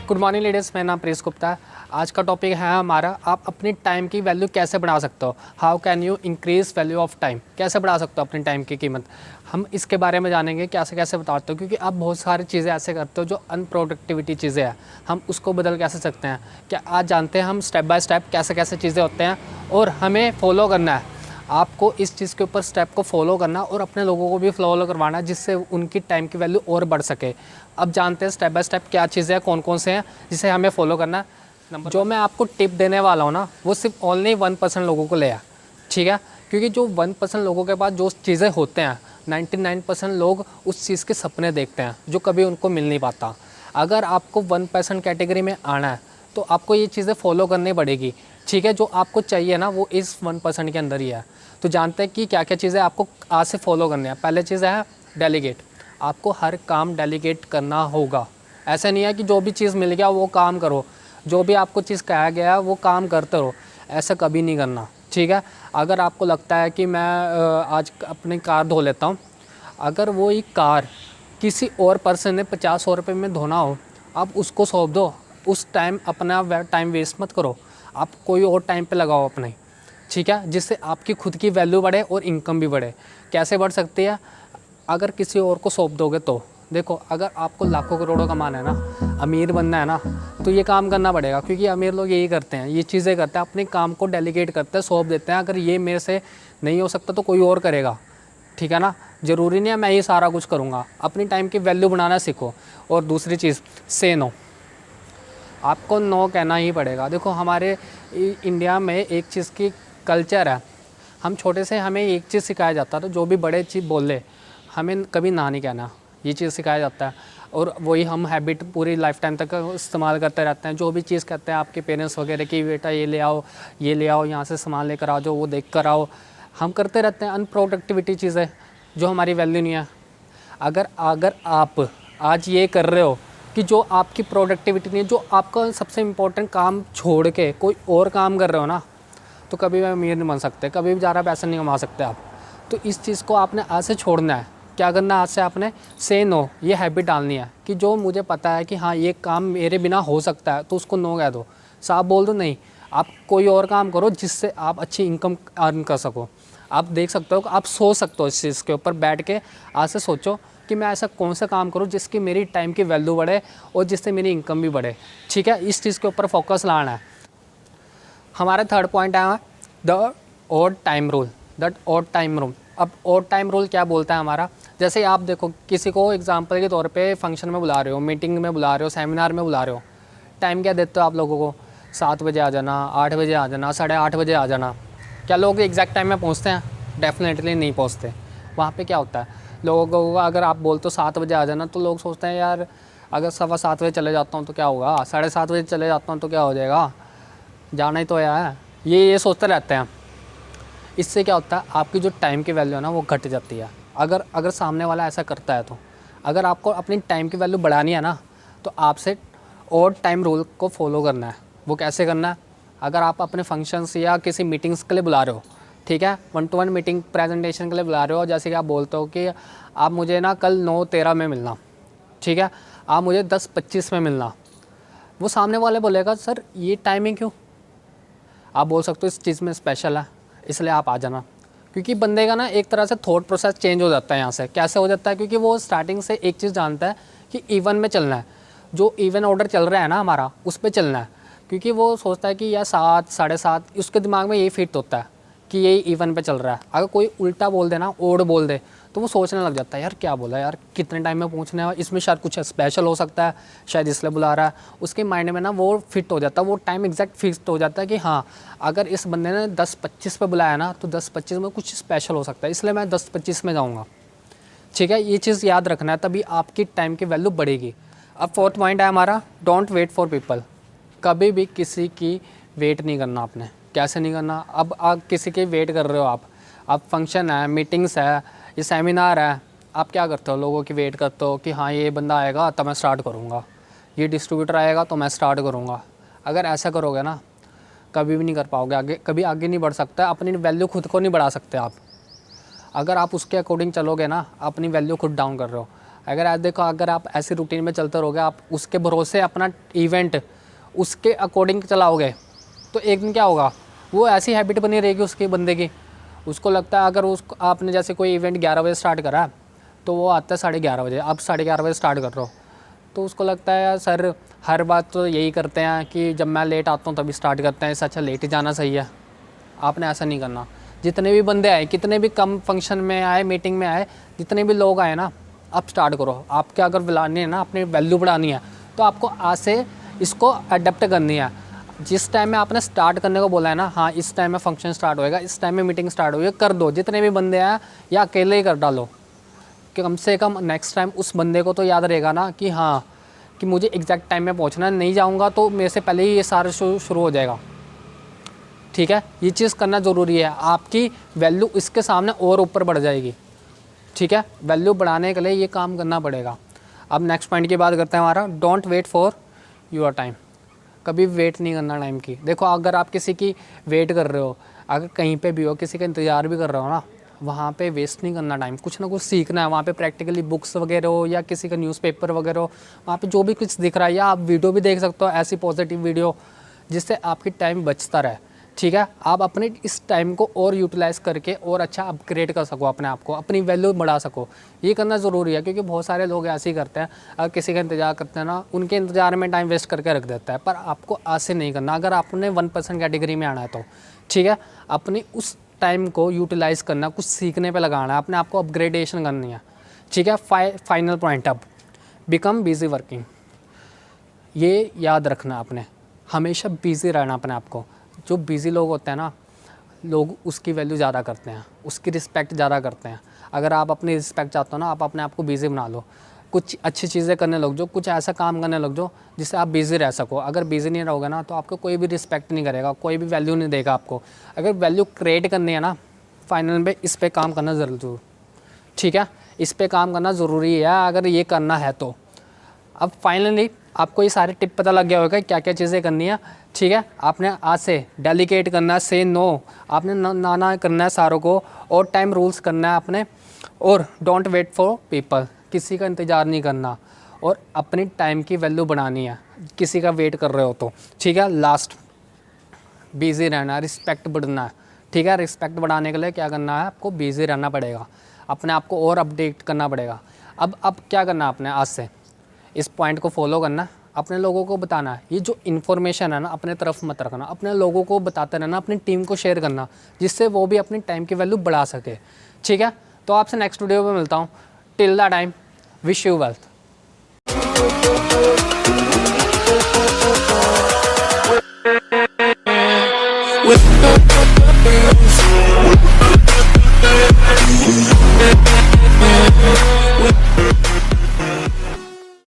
Good morning ladies, मेरा नाम press Gupta है। आज का टॉपिक है हमारा, आप अपनी टाइम की वैल्यू कैसे बढ़ा सकते हो। How can you increase value of time, कैसे बढ़ा सकते हो अपनी टाइम की कीमत। हम इसके बारे में जानेंगे कैसे कैसे बताते हो, क्योंकि आप बहुत सारी चीज़ें ऐसे करते हो जो अनप्रोडक्टिविटी चीज़ें हैं, हम उसको बदल कैसे सकते हैं। क्या आज जानते हैं हम स्टेप बाय स्टेप कैसे कैसे चीज़ें होते हैं और हमें फॉलो करना है। आपको इस चीज़ के ऊपर स्टेप को फॉलो करना और अपने लोगों को भी फॉलो करवाना है, जिससे उनकी टाइम की वैल्यू और बढ़ सके। अब जानते हैं स्टेप बाय स्टेप क्या चीज़ें हैं, कौन कौन से हैं जिसे हमें फॉलो करना है। जो मैं आपको टिप देने वाला हूँ ना, वो सिर्फ ओनली 1% लोगों को ले आ, ठीक है। क्योंकि जो 1% लोगों के पास जो चीज़ें होते हैं, 99% लोग उस चीज़ के सपने देखते हैं जो कभी उनको मिल नहीं पाता। अगर आपको 1% कैटेगरी में आना है तो आपको ये चीज़ें फॉलो करनी पड़ेगी, ठीक है। जो आपको चाहिए ना वो इस 1% के अंदर ही है। तो जानते हैं कि क्या क्या चीज़ें आपको आज से फॉलो करनी है। पहले चीज़ है डेलीगेट। आपको हर काम डेलीगेट करना होगा। ऐसा नहीं है कि जो भी चीज़ मिल गया वो काम करो, जो भी आपको चीज़ कहा गया वो काम करते रहो, ऐसा कभी नहीं करना, ठीक है। अगर आपको लगता है कि मैं आज अपनी कार धो लेता हूँ, अगर वो एक कार किसी और पर्सन ने 50-100 रुपये में धोना हो, आप उसको सौंप दो। उस टाइम अपना टाइम वेस्ट मत करो, आप कोई और टाइम पे लगाओ अपने, ठीक है, जिससे आपकी खुद की वैल्यू बढ़े और इनकम भी बढ़े। कैसे बढ़ सकती है? अगर किसी और को सौंप दोगे तो देखो, अगर आपको लाखों करोड़ों कमाना है ना, अमीर बनना है ना, तो ये काम करना पड़ेगा। क्योंकि अमीर लोग यही करते हैं, ये चीज़ें करते हैं, अपने काम को डेलीगेट करते हैं, सौंप देते हैं। अगर ये मेरे से नहीं हो सकता तो कोई और करेगा, ठीक है ना। ज़रूरी नहीं है मैं ये सारा कुछ करूँगा। अपनी टाइम की वैल्यू बनाना सीखो। और दूसरी चीज़, से नो। आपको नो कहना ही पड़ेगा। देखो, हमारे इंडिया में एक चीज़ की कल्चर है, हम छोटे से हमें एक चीज़ सिखाया जाता था, जो भी बड़े चीज़ बोले हमें कभी ना नहीं कहना, ये चीज़ सिखाया जाता है। और वही हम हैबिट पूरी लाइफ टाइम तक इस्तेमाल करते रहते हैं। जो भी चीज़ कहते हैं आपके पेरेंट्स वगैरह की, बेटा ये ले आओ, ये ले आओ, यहाँ से सामान लेकर आ जाओ, वो देख कर आओ, हम करते रहते हैं। अनप्रोडक्टिविटी चीज़ें जो हमारी वैल्यू नहीं है। अगर अगर आप आज ये कर रहे हो कि जो आपकी प्रोडक्टिविटी नहीं है, जो आपका सबसे इम्पोर्टेंट काम छोड़ के कोई और काम कर रहे हो ना, तो कभी भी अमीर नहीं बन सकते, कभी भी ज़्यादा पैसा नहीं कमा सकते आप। तो इस चीज़ को आपने आज से छोड़ना है। क्या करना है आज से? आपने से नो, ये हैबिट डालनी है कि जो मुझे पता है कि हाँ ये काम मेरे बिना हो सकता है, तो उसको नो कह दो, साफ बोल दो नहीं। आप कोई और काम करो जिससे आप अच्छी इनकम अर्न कर सको। आप देख सकते हो, आप सोच सकते हो इस चीज़ के ऊपर बैठ के। आज से सोचो कि मैं ऐसा कौन सा काम करूं जिसकी मेरी टाइम की वैल्यू बढ़े और जिससे मेरी इनकम भी बढ़े, ठीक है। इस चीज़ के ऊपर फोकस लाना है। हमारा थर्ड पॉइंट है the odd time rule. That odd time rule. अब ऑड टाइम रूल क्या बोलता है हमारा? जैसे आप देखो, किसी को एग्जांपल के तौर पे फंक्शन में बुला रहे हो, मीटिंग में बुला रहे हो, सेमिनार में बुला रहे हो, टाइम क्या देते हो आप लोगों को? 7 बजे आ जाना, 8 बजे आ जाना, 8:30 बजे आ जाना। क्या लोग एग्जैक्ट टाइम में पहुँचते हैं? डेफिनेटली नहीं पहुँचते। वहाँ पर क्या होता है, लोगों को अगर आप बोलते हो 7 बजे आ जाना, तो लोग सोचते हैं यार अगर 7:15 बजे चले जाता हूँ तो क्या होगा, 7:30 बजे चले जाता हूँ तो क्या हो जाएगा, जाना ही तो है। ये सोचते रहते हैं। इससे क्या होता है, आपकी जो टाइम की वैल्यू है ना वो घट जाती है। अगर सामने वाला ऐसा करता है, तो अगर आपको अपनी टाइम की वैल्यू बढ़ानी है ना, तो आपसे ऑड टाइम रूल को फॉलो करना है। वो कैसे करना है? अगर आप अपने फंक्शंस या किसी मीटिंग्स के लिए बुला रहे हो, ठीक है, 1-to-1 मीटिंग प्रेजेंटेशन के लिए बुला रहे हो, जैसे कि आप बोलते हो कि आप मुझे ना कल 9:13 में मिलना, ठीक है, आप मुझे 10:25 में मिलना। वो सामने वाले बोलेगा सर ये टाइमिंग क्यों? आप बोल सकते हो इस चीज़ में स्पेशल है इसलिए आप आ जाना। क्योंकि बंदे का ना एक तरह से थॉट प्रोसेस चेंज हो जाता है यहाँ से। कैसे हो जाता है? क्योंकि वो स्टार्टिंग से एक चीज़ जानता है कि इवन में चलना है, जो इवन ऑर्डर चल रहा है ना हमारा, उस पर चलना है। क्योंकि वो सोचता है कि यार 7, 7:30, उसके दिमाग में यही फिट होता है कि यही इवन पे चल रहा है। अगर कोई उल्टा बोल दे ना, ओड बोल दे, तो वो सोचने लग जाता है यार क्या बोला यार, कितने टाइम में पहुंचना है, इसमें शायद कुछ स्पेशल हो सकता है, शायद इसलिए बुला रहा है। उसके माइंड में ना वो फिट हो जाता है, वो टाइम एग्जैक्ट फिक्स हो जाता है कि हाँ अगर इस बंदे ने 10:25 पे बुलाया ना, तो 10:25 में कुछ स्पेशल हो सकता है, इसलिए मैं 10:25 में जाऊँगा, ठीक है। ये चीज़ याद रखना है, तभी आपकी टाइम की वैल्यू बढ़ेगी। अब फोर्थ पॉइंट है हमारा, डोंट वेट फॉर पीपल। कभी भी किसी की वेट नहीं करना आपने। कैसे नहीं करना? अब आप किसी की वेट कर रहे हो, आप फंक्शन है, मीटिंग्स है, ये सेमिनार है, आप क्या करते हो? लोगों की वेट करते हो कि हाँ ये बंदा आएगा तो मैं स्टार्ट करूँगा, ये डिस्ट्रीब्यूटर आएगा तो मैं स्टार्ट करूँगा। अगर ऐसा करोगे ना, कभी भी नहीं कर पाओगे आगे, कभी आगे नहीं बढ़ सकता। अपनी वैल्यू खुद को नहीं बढ़ा सकते आप। अगर आप उसके अकॉर्डिंग चलोगे ना, अपनी वैल्यू खुद डाउन कर रहे हो। अगर आज देखो, अगर आप ऐसी रूटीन में चलते रहोगे, आप उसके भरोसे अपना इवेंट उसके अकॉर्डिंग चलाओगे, तो एक दिन क्या होगा, वो ऐसी हैबिट बनी रहेगी उसके बंदे की। उसको लगता है अगर उसको आपने जैसे कोई इवेंट 11 बजे स्टार्ट करा, तो वो आता है 11:30 बजे, आप 11:30 बजे स्टार्ट कर रहे हो, तो उसको लगता है यार सर हर बात तो यही करते हैं कि जब मैं लेट आता हूँ तभी स्टार्ट करते हैं, इससे अच्छा लेट ही जाना सही है। आपने ऐसा नहीं करना। जितने भी बंदे आए, कितने भी कम फंक्शन में आए, मीटिंग में आए, जितने भी लोग आए ना, आप स्टार्ट करो। आपके अगर बुलानी है ना, अपनी वैल्यू बढ़ानी है, तो आपको आज से इसको अडेप्ट करनी है। जिस टाइम में आपने स्टार्ट करने को बोला है ना, हाँ इस टाइम में फंक्शन स्टार्ट होएगा, इस टाइम में मीटिंग स्टार्ट होगी, कर दो। जितने भी बंदे आए या अकेले ही कर डालो, कि कम से कम नेक्स्ट टाइम उस बंदे को तो याद रहेगा ना कि हाँ कि मुझे एग्जैक्ट टाइम में पहुंचना है, नहीं जाऊंगा तो मेरे से पहले ही ये सारा शुरू हो जाएगा। ठीक है, ये चीज़ करना ज़रूरी है। आपकी वैल्यू इसके सामने और ऊपर बढ़ जाएगी। ठीक है, वैल्यू बढ़ाने के लिए ये काम करना पड़ेगा। अब नेक्स्ट पॉइंट की बात करते हैं हमारा, don't wait for your time. कभी वेट नहीं करना टाइम की। देखो, अगर आप किसी की वेट कर रहे हो, अगर कहीं पे भी हो, किसी का इंतज़ार भी कर रहे हो ना, वहाँ पे वेस्ट नहीं करना टाइम। कुछ ना कुछ सीखना है वहाँ पे, प्रैक्टिकली बुक्स वगैरह हो या किसी का न्यूज़पेपर वगैरह हो, वहाँ पे जो भी कुछ दिख रहा है, या आप वीडियो भी देख सकते हो, ऐसी पॉजिटिव वीडियो जिससे आपकी टाइम बचता रहे। ठीक है, आप अपने इस टाइम को और यूटिलाइज़ करके और अच्छा अपग्रेड कर सको अपने आप को, अपनी वैल्यू बढ़ा सको। ये करना ज़रूरी है, क्योंकि बहुत सारे लोग ऐसे ही करते हैं, अगर किसी का इंतज़ार करते हैं ना, उनके इंतज़ार में टाइम वेस्ट करके रख देता है। पर आपको आज से नहीं करना, अगर आपने 1% कैटेगरी में आना है तो। ठीक है, अपनी उस टाइम को यूटिलाइज़ करना, कुछ सीखने पे लगाना है, अपने आप को अपग्रेडेशन करनी है। ठीक है, फाइनल पॉइंट, अब बिकम बिजी वर्किंग। ये याद रखना, आपने हमेशा बिजी रहना अपने आप को। जो बिज़ी लोग होते हैं ना, लोग उसकी वैल्यू ज़्यादा करते हैं, उसकी रिस्पेक्ट ज़्यादा करते हैं। अगर आप अपनी रिस्पेक्ट चाहते हो ना, आप अपने आप को बिज़ी बना लो, कुछ अच्छी चीज़ें करने लग जाओ, कुछ ऐसा काम करने लग जाओ जिससे आप बिज़ी रह सको। अगर बिज़ी नहीं रहोगे ना, तो आपको कोई भी रिस्पेक्ट नहीं करेगा, कोई भी वैल्यू नहीं देगा आपको। अगर वैल्यू क्रिएट करनी है ना, फाइनल में इस पर काम करना ज़रूर। ठीक है, इस पर काम करना ज़रूरी है अगर ये करना है तो। अब फाइनली आपको ये सारे टिप पता लग गया होगा क्या क्या चीज़ें करनी है। ठीक है, आपने आज से डेलीकेट करना है, से नो, आपने ना करना है सारों को, और टाइम रूल्स करना है आपने, और डोंट वेट फॉर पीपल, किसी का इंतज़ार नहीं करना, और अपनी टाइम की वैल्यू बढ़ानी है, किसी का वेट कर रहे हो तो। ठीक है, लास्ट, बिज़ी रहना, रिस्पेक्ट बढ़ना है। ठीक है, रिस्पेक्ट बढ़ाने के लिए क्या करना है, आपको बिज़ी रहना पड़ेगा, अपने आप को और अपडेट करना पड़ेगा। अब क्या करना है आपने, आज से इस पॉइंट को फॉलो करना, अपने लोगों को बताना है। ये जो इन्फॉर्मेशन है ना, अपने तरफ मत रखना, अपने लोगों को बताते रहना, अपनी टीम को शेयर करना, जिससे वो भी अपनी टाइम की वैल्यू बढ़ा सके। ठीक है, तो आपसे नेक्स्ट वीडियो में मिलता हूँ। Till the time, wish you wealth.